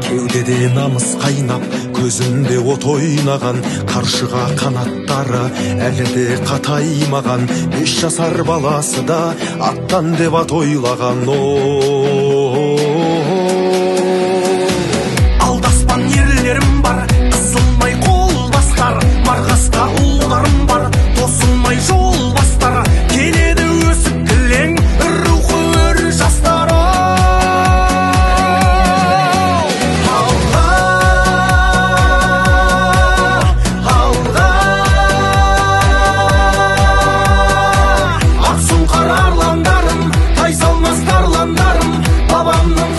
Кеудеде намыс қайнап, көзінде от ойнаған, қаршыға қанаттары әлі де қатаймаған. 5 жасар баласы да аттан деп ат ойлаған. Алдаспан ерлерім бар, қысылмай қол бастар, марғасқа ұлдарым бар, тосылмай жол бастар. Келеді өсіп кілең, рухы өр жастары. Тайсалмас тарландарым, бабамның